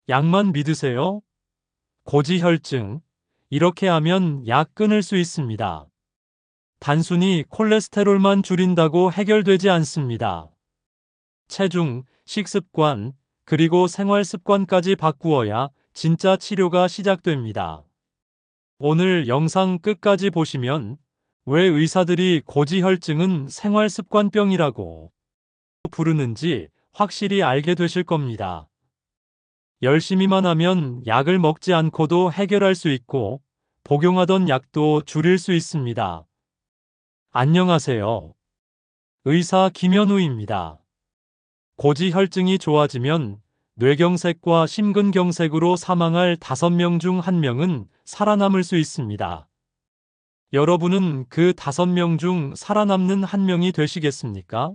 약만 믿으세요? 고지혈증. 이렇게 하면 약 끊을 수 있습니다. 단순히 콜레스테롤만 줄인다고 해결되지 않습니다. 체중, 식습관, 그리고 생활 습관까지 바꾸어야 진짜 치료가 시작됩니다. 오늘 영상 끝까지 보시면 왜 의사들이 고지혈증은 생활 습관병이라고 부르는지 확실히 알게 되실 겁니다. 열심히만 하면 약을 먹지 않고도 해결할 수 있고 복용하던 약도 줄일 수 있습니다. 안녕하세요. 의사 김현우입니다. 고지혈증이 좋아지면 뇌경색과 심근경색으로 사망할 5명 중 1명은 살아남을 수 있습니다. 여러분은 그 5명 중 살아남는 1명이 되시겠습니까?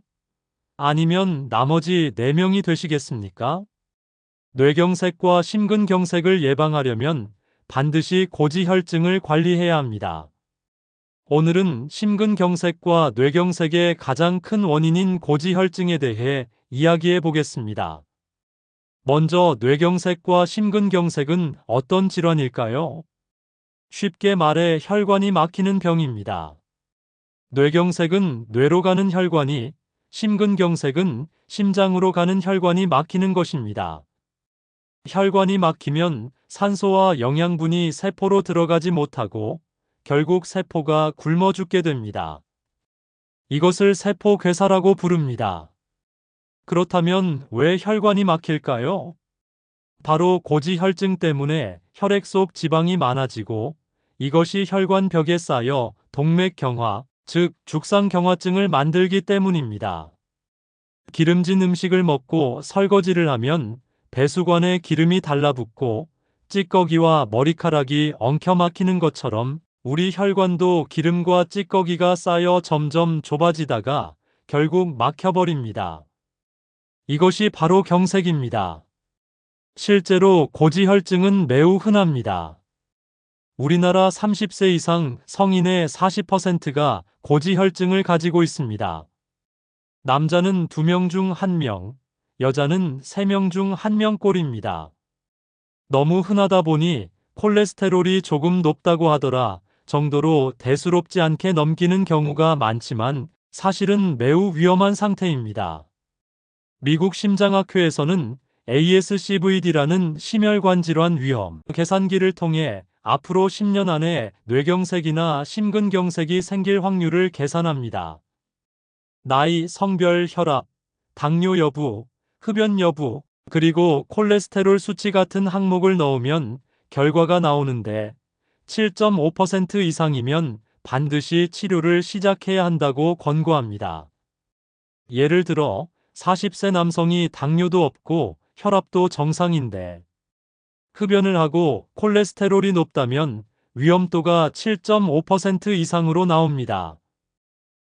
아니면 나머지 4명이 되시겠습니까? 뇌경색과 심근경색을 예방하려면 반드시 고지혈증을 관리해야 합니다. 오늘은 심근경색과 뇌경색의 가장 큰 원인인 고지혈증에 대해 이야기해 보겠습니다. 먼저 뇌경색과 심근경색은 어떤 질환일까요? 쉽게 말해 혈관이 막히는 병입니다. 뇌경색은 뇌로 가는 혈관이, 심근경색은 심장으로 가는 혈관이 막히는 것입니다. 혈관이 막히면 산소와 영양분이 세포로 들어가지 못하고 결국 세포가 굶어 죽게 됩니다. 이것을 세포괴사라고 부릅니다. 그렇다면 왜 혈관이 막힐까요? 바로 고지혈증 때문에 혈액 속 지방이 많아지고 이것이 혈관벽에 쌓여 동맥경화, 즉 죽상경화증을 만들기 때문입니다. 기름진 음식을 먹고 설거지를 하면 배수관에 기름이 달라붙고 찌꺼기와 머리카락이 엉켜 막히는 것처럼 우리 혈관도 기름과 찌꺼기가 쌓여 점점 좁아지다가 결국 막혀버립니다. 이것이 바로 경색입니다. 실제로 고지혈증은 매우 흔합니다. 우리나라 30세 이상 성인의 40%가 고지혈증을 가지고 있습니다. 남자는 2명 중 1명, 여자는 3명 중 1명꼴입니다. 너무 흔하다 보니 콜레스테롤이 조금 높다고 하더라 정도로 대수롭지 않게 넘기는 경우가 많지만 사실은 매우 위험한 상태입니다. 미국 심장학회에서는 ASCVD라는 심혈관 질환 위험 계산기를 통해 앞으로 10년 안에 뇌경색이나 심근경색이 생길 확률을 계산합니다. 나이, 성별, 혈압, 당뇨 여부, 흡연 여부, 그리고 콜레스테롤 수치 같은 항목을 넣으면 결과가 나오는데 7.5% 이상이면 반드시 치료를 시작해야 한다고 권고합니다. 예를 들어 40세 남성이 당뇨도 없고 혈압도 정상인데 흡연을 하고 콜레스테롤이 높다면 위험도가 7.5% 이상으로 나옵니다.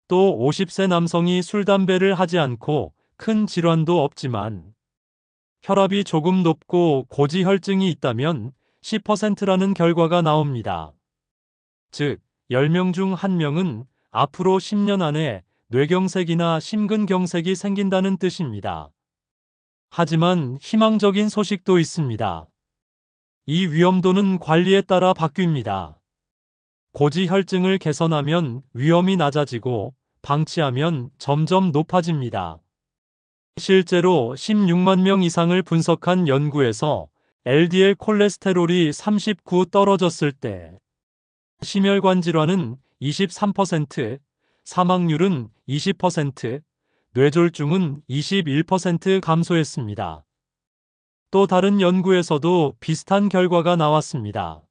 또 50세 남성이 술, 담배를 하지 않고 큰 질환도 없지만 혈압이 조금 높고 고지혈증이 있다면 10%라는 결과가 나옵니다. 즉, 10명 중 1명은 앞으로 10년 안에 뇌경색이나 심근경색이 생긴다는 뜻입니다. 하지만 희망적인 소식도 있습니다. 이 위험도는 관리에 따라 바뀝니다. 고지혈증을 개선하면 위험이 낮아지고 방치하면 점점 높아집니다. 실제로 16만 명 이상을 분석한 연구에서 LDL 콜레스테롤이 39 떨어졌을 때 심혈관 질환은 23%, 사망률은 20%, 뇌졸중은 21% 감소했습니다. 또 다른 연구에서도 비슷한 결과가 나왔습니다.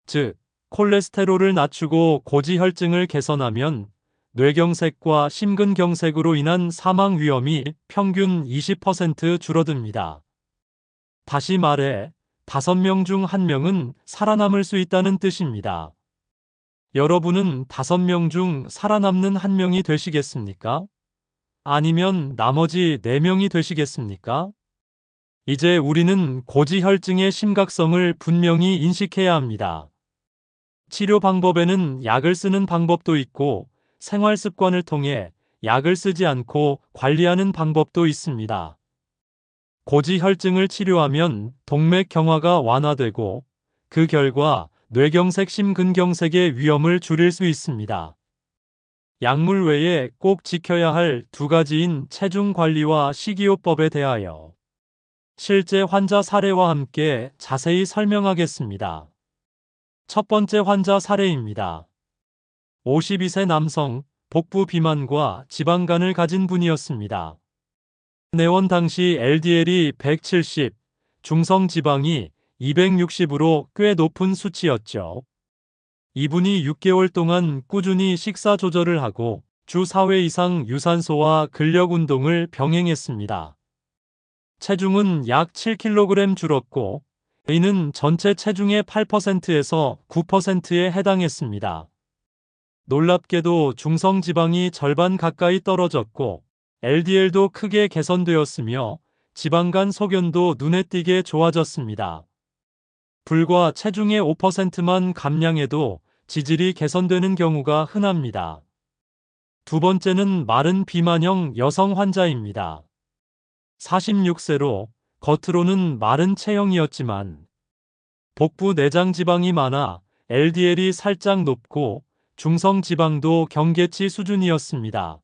즉, 콜레스테롤을 낮추고 고지혈증을 개선하면 뇌경색과 심근경색으로 인한 사망 위험이 평균 20% 줄어듭니다. 다시 말해, 5명 중 1명은 살아남을 수 있다는 뜻입니다. 여러분은 5명 중 살아남는 1명이 되시겠습니까? 아니면 나머지 4명이 되시겠습니까? 이제 우리는 고지혈증의 심각성을 분명히 인식해야 합니다. 치료 방법에는 약을 쓰는 방법도 있고 생활 습관을 통해 약을 쓰지 않고 관리하는 방법도 있습니다. 고지혈증을 치료하면 동맥 경화가 완화되고 그 결과 뇌경색, 심근경색의 위험을 줄일 수 있습니다. 약물 외에 꼭 지켜야 할 두 가지인 체중 관리와 식이요법에 대하여 실제 환자 사례와 함께 자세히 설명하겠습니다. 첫 번째 환자 사례입니다. 52세 남성, 복부 비만과 지방간을 가진 분이었습니다. 내원 당시 LDL이 170, 중성 지방이 260으로 꽤 높은 수치였죠. 이분이 6개월 동안 꾸준히 식사 조절을 하고 주 4회 이상 유산소와 근력 운동을 병행했습니다. 체중은 약 7kg 줄었고 A는 전체 체중의 8%에서 9%에 해당했습니다. 놀랍게도 중성 지방이 절반 가까이 떨어졌고 LDL도 크게 개선되었으며 지방간 소견도 눈에 띄게 좋아졌습니다. 불과 체중의 5%만 감량해도 지질이 개선되는 경우가 흔합니다. 두 번째는 마른 비만형 여성 환자입니다. 46세로 겉으로는 마른 체형이었지만 복부 내장 지방이 많아 LDL이 살짝 높고 중성 지방도 경계치 수준이었습니다.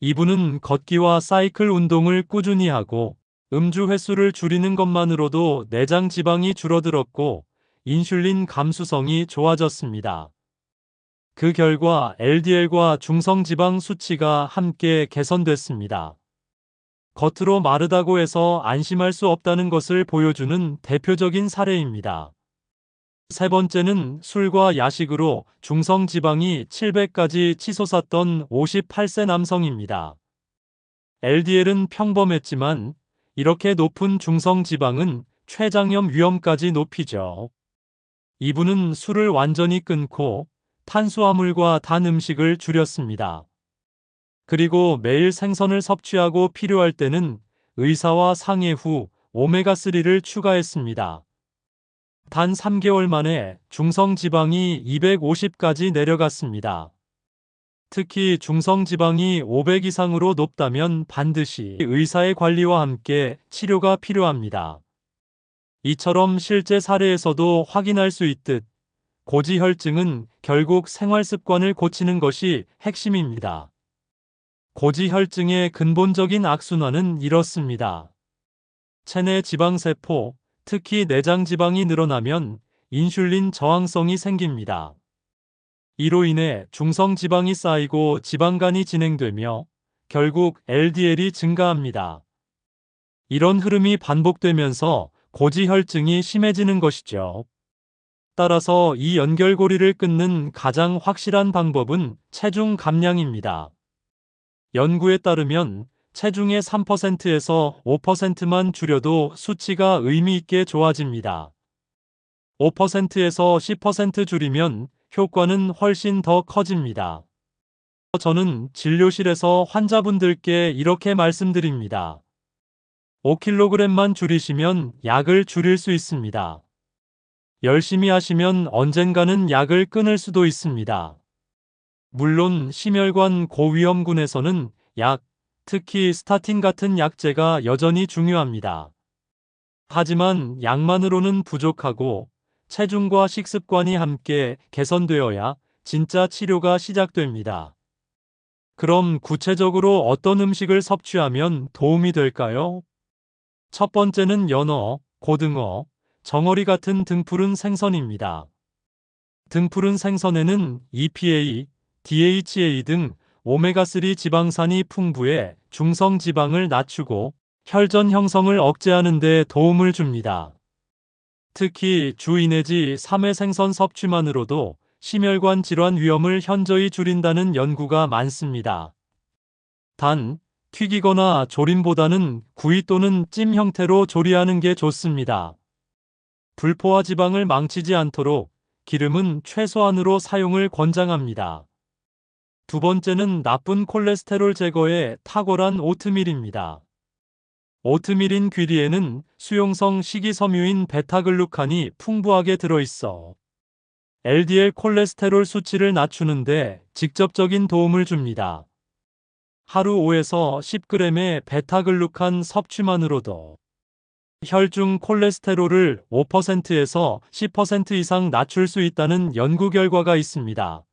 이분은 걷기와 사이클 운동을 꾸준히 하고 음주 횟수를 줄이는 것만으로도 내장 지방이 줄어들었고 인슐린 감수성이 좋아졌습니다. 그 결과 LDL과 중성 지방 수치가 함께 개선됐습니다. 겉으로 마르다고 해서 안심할 수 없다는 것을 보여주는 대표적인 사례입니다. 세 번째는 술과 야식으로 중성 지방이 700까지 치솟았던 58세 남성입니다. LDL은 평범했지만 이렇게 높은 중성 지방은 췌장염 위험까지 높이죠. 이분은 술을 완전히 끊고 탄수화물과 단 음식을 줄였습니다. 그리고 매일 생선을 섭취하고 필요할 때는 의사와 상의 후 오메가3를 추가했습니다. 단 3개월 만에 중성 지방이 250까지 내려갔습니다. 특히 중성 지방이 500 이상으로 높다면 반드시 의사의 관리와 함께 치료가 필요합니다. 이처럼 실제 사례에서도 확인할 수 있듯 고지혈증은 결국 생활 습관을 고치는 것이 핵심입니다. 고지혈증의 근본적인 악순환은 이렇습니다. 체내 지방세포, 특히 내장 지방이 늘어나면 인슐린 저항성이 생깁니다. 이로 인해 중성 지방이 쌓이고 지방간이 진행되며 결국 LDL이 증가합니다. 이런 흐름이 반복되면서 고지혈증이 심해지는 것이죠. 따라서 이 연결고리를 끊는 가장 확실한 방법은 체중 감량입니다. 연구에 따르면 체중의 3%에서 5%만 줄여도 수치가 의미 있게 좋아집니다. 5%에서 10% 줄이면 효과는 훨씬 더 커집니다. 저는 진료실에서 환자분들께 이렇게 말씀드립니다. 5kg만 줄이시면 약을 줄일 수 있습니다. 열심히 하시면 언젠가는 약을 끊을 수도 있습니다. 물론 심혈관 고위험군에서는 약, 특히 스타틴 같은 약제가 여전히 중요합니다. 하지만 약만으로는 부족하고 체중과 식습관이 함께 개선되어야 진짜 치료가 시작됩니다. 그럼 구체적으로 어떤 음식을 섭취하면 도움이 될까요? 첫 번째는 연어, 고등어, 정어리 같은 등푸른 생선입니다. 등푸른 생선에는 EPA, DHA 등 오메가3 지방산이 풍부해 중성 지방을 낮추고 혈전 형성을 억제하는 데 도움을 줍니다. 특히 주 2 내지 3회 생선 섭취만으로도 심혈관 질환 위험을 현저히 줄인다는 연구가 많습니다. 단, 튀기거나 조림보다는 구이 또는 찜 형태로 조리하는 게 좋습니다. 불포화 지방을 망치지 않도록 기름은 최소한으로 사용을 권장합니다. 두 번째는 나쁜 콜레스테롤 제거에 탁월한 오트밀입니다. 오트밀인 귀리에는 수용성 식이섬유인 베타글루칸이 풍부하게 들어있어 LDL 콜레스테롤 수치를 낮추는데 직접적인 도움을 줍니다. 하루 5에서 10g의 베타글루칸 섭취만으로도 혈중 콜레스테롤을 5%에서 10% 이상 낮출 수 있다는 연구 결과가 있습니다.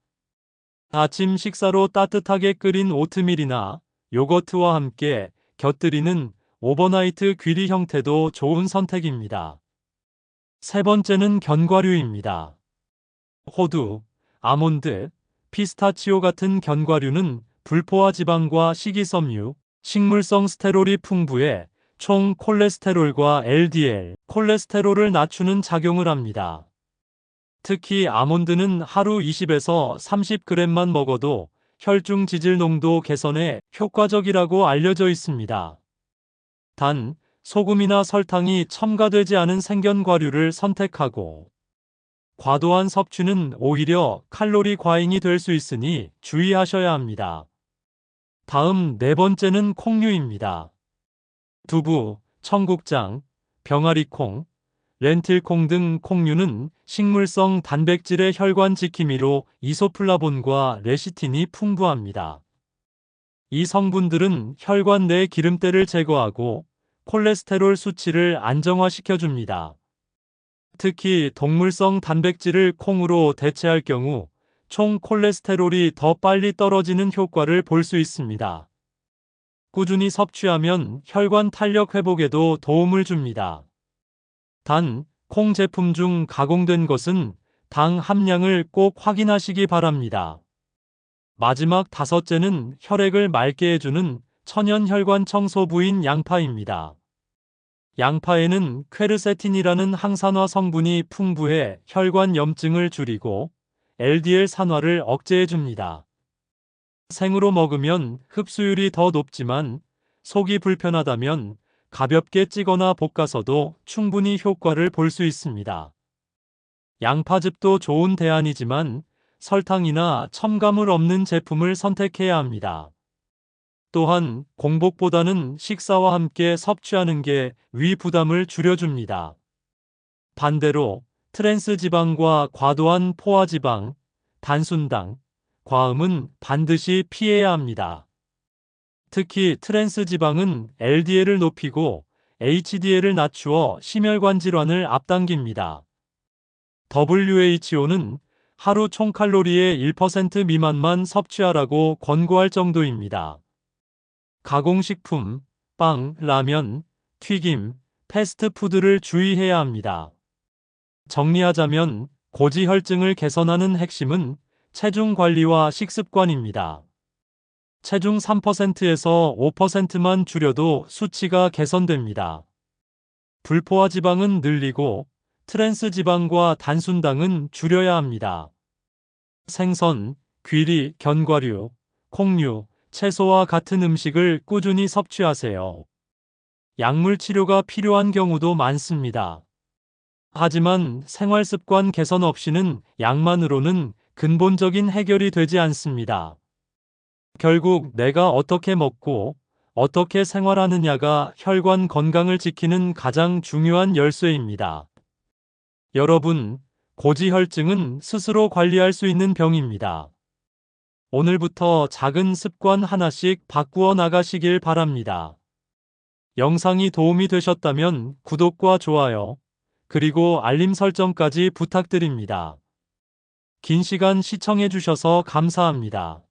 아침 식사로 따뜻하게 끓인 오트밀이나 요거트와 함께 곁들이는 오버나이트 귀리 형태도 좋은 선택입니다. 세 번째는 견과류입니다. 호두, 아몬드, 피스타치오 같은 견과류는 불포화 지방과 식이섬유, 식물성 스테롤이 풍부해 총 콜레스테롤과 LDL, 콜레스테롤을 낮추는 작용을 합니다. 특히 아몬드는 하루 20에서 30g만 먹어도 혈중 지질 농도 개선에 효과적이라고 알려져 있습니다. 단, 소금이나 설탕이 첨가되지 않은 생견과류를 선택하고 과도한 섭취는 오히려 칼로리 과잉이 될 수 있으니 주의하셔야 합니다. 다음 네 번째는 콩류입니다. 두부, 청국장, 병아리콩, 렌틸콩 등 콩류는 식물성 단백질의 혈관 지킴이로 이소플라본과 레시틴이 풍부합니다. 이 성분들은 혈관 내 기름때를 제거하고 콜레스테롤 수치를 안정화시켜줍니다. 특히 동물성 단백질을 콩으로 대체할 경우 총 콜레스테롤이 더 빨리 떨어지는 효과를 볼 수 있습니다. 꾸준히 섭취하면 혈관 탄력 회복에도 도움을 줍니다. 단, 콩 제품 중 가공된 것은 당 함량을 꼭 확인하시기 바랍니다. 마지막 다섯째는 혈액을 맑게 해주는 천연 혈관 청소부인 양파입니다. 양파에는 퀘르세틴이라는 항산화 성분이 풍부해 혈관 염증을 줄이고 LDL 산화를 억제해줍니다. 생으로 먹으면 흡수율이 더 높지만 속이 불편하다면 가볍게 찌거나 볶아서도 충분히 효과를 볼 수 있습니다. 양파즙도 좋은 대안이지만 설탕이나 첨가물 없는 제품을 선택해야 합니다. 또한 공복보다는 식사와 함께 섭취하는 게 위 부담을 줄여줍니다. 반대로 트랜스 지방과 과도한 포화 지방, 단순당, 과음은 반드시 피해야 합니다. 특히 트랜스 지방은 LDL을 높이고 HDL을 낮추어 심혈관 질환을 앞당깁니다. WHO는 하루 총 칼로리의 1% 미만만 섭취하라고 권고할 정도입니다. 가공식품, 빵, 라면, 튀김, 패스트푸드를 주의해야 합니다. 정리하자면 고지혈증을 개선하는 핵심은 체중 관리와 식습관입니다. 체중 3%에서 5%만 줄여도 수치가 개선됩니다. 불포화 지방은 늘리고 트랜스 지방과 단순당은 줄여야 합니다. 생선, 귀리, 견과류, 콩류, 채소와 같은 음식을 꾸준히 섭취하세요. 약물 치료가 필요한 경우도 많습니다. 하지만 생활 습관 개선 없이는 약만으로는 근본적인 해결이 되지 않습니다. 결국 내가 어떻게 먹고 어떻게 생활하느냐가 혈관 건강을 지키는 가장 중요한 열쇠입니다. 여러분, 고지혈증은 스스로 관리할 수 있는 병입니다. 오늘부터 작은 습관 하나씩 바꾸어 나가시길 바랍니다. 영상이 도움이 되셨다면 구독과 좋아요, 그리고 알림 설정까지 부탁드립니다. 긴 시간 시청해 주셔서 감사합니다.